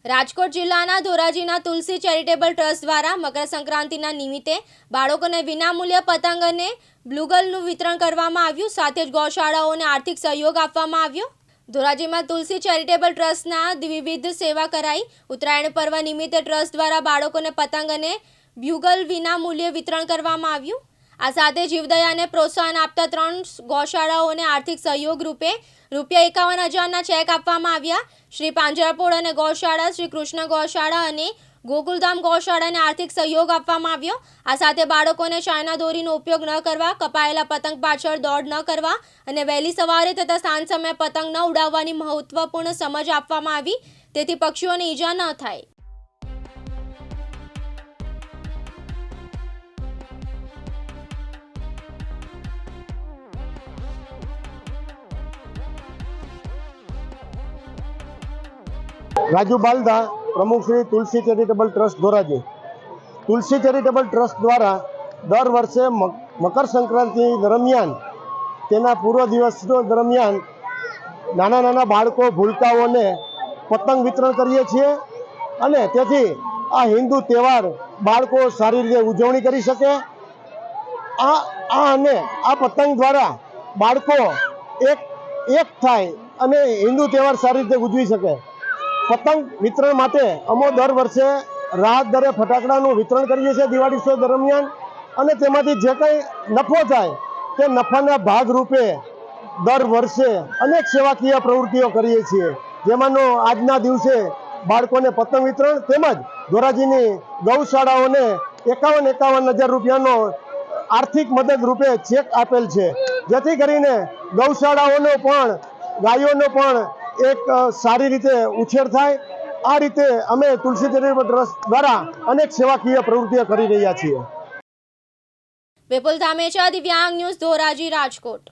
રાજકોટ જિલ્લાના ધોરાજીના તુલસી charitable trust દ્વારા મકર સંક્રાંતિના નિમિત્તે બાળકોને વિનામૂલ્યે પતંગ અને બ્લુગલનું વિતરણ કરવામાં આવ્યું। સાથે જ ગૌશાળાઓને આર્થિક સહયોગ આપવામાં આવ્યો। ધોરાજીમાં તુલસી ચેરિટેબલ ટ્રસ્ટના વિવિધ સેવા કરાઈ। ઉત્તરાયણ પર્વ નિમિત્તે ટ્રસ્ટ દ્વારા બાળકોને પતંગ અને બ્યુગલ વિનામૂલ્યે વિતરણ કરવામાં આવ્યું। આ સાથે જીવદયાને પ્રોત્સાહન આપતા 3 ગૌશાળાઓને આર્થિક સહયોગ રૂપે ₹51,000ના ચેક આપવામાં આવ્યા। શ્રી પાંજરાપોળ અને ગૌશાળા, શ્રી કૃષ્ણ ગૌશાળા અને ગોકુલધામ ગૌશાળાને આર્થિક સહયોગ આપવામાં આવ્યો। આ સાથે બાળકોને ચાઇના દોરીનો ઉપયોગ ન કરવા, કપાયેલા પતંગ પાછળ દોડ ન કરવા અને વહેલી સવારે તથા સાંજ સમયે પતંગ ન ઉડાવવાની મહત્વપૂર્ણ સમજ આપવામાં આવી, તેથી પક્ષીઓને ઈજા ન થાય। રાજુ બાલદા, પ્રમુખ શ્રી તુલસી ચેરિટેબલ ટ્રસ્ટ ધોરાજી। તુલસી ચેરિટેબલ ટ્રસ્ટ દ્વારા દર વર્ષે મકર સંક્રાંતિ દરમિયાન, તેના પૂર્વ દિવસ દરમિયાન નાના નાના બાળકો, ભૂલકાઓને પતંગ વિતરણ કરીએ છીએ અને તેથી આ હિન્દુ તહેવાર બાળકો સારી રીતે ઉજવણી કરી શકે। આ પતંગ દ્વારા બાળકો એક થાય અને હિન્દુ તહેવાર સારી રીતે ઉજવી શકે। પતંગ વિતરણ માટે અમે દર વર્ષે રાહત દરે ફટાકડાનું વિતરણ કરીએ છીએ દિવાળી દરમિયાન, અને તેમાંથી જે કંઈ નફો થાય તે નફાના ભાગરૂપે દર વર્ષે અનેક સેવાકીય પ્રવૃત્તિઓ કરીએ છીએ, જેમાંનો આજના દિવસે બાળકોને પતંગ વિતરણ તેમજ ધોરાજીની ગૌશાળાઓને ₹51,000નો આર્થિક મદદ રૂપે ચેક આપેલ છે, જેથી કરીને ગૌશાળાઓનો પણ, ગાયોનો પણ એક સારી રીતે ઉછેર થાય। આ રીતે અમે તુલસી ચેરિટેબલ ટ્રસ્ટ દ્વારા અનેક સેવાકીય પ્રવૃત્તિઓ કરી રહ્યા છીએ। વિપુલ ધામેચા, દિવ્યાંગ ન્યૂઝ, ધોરાજી, રાજકોટ।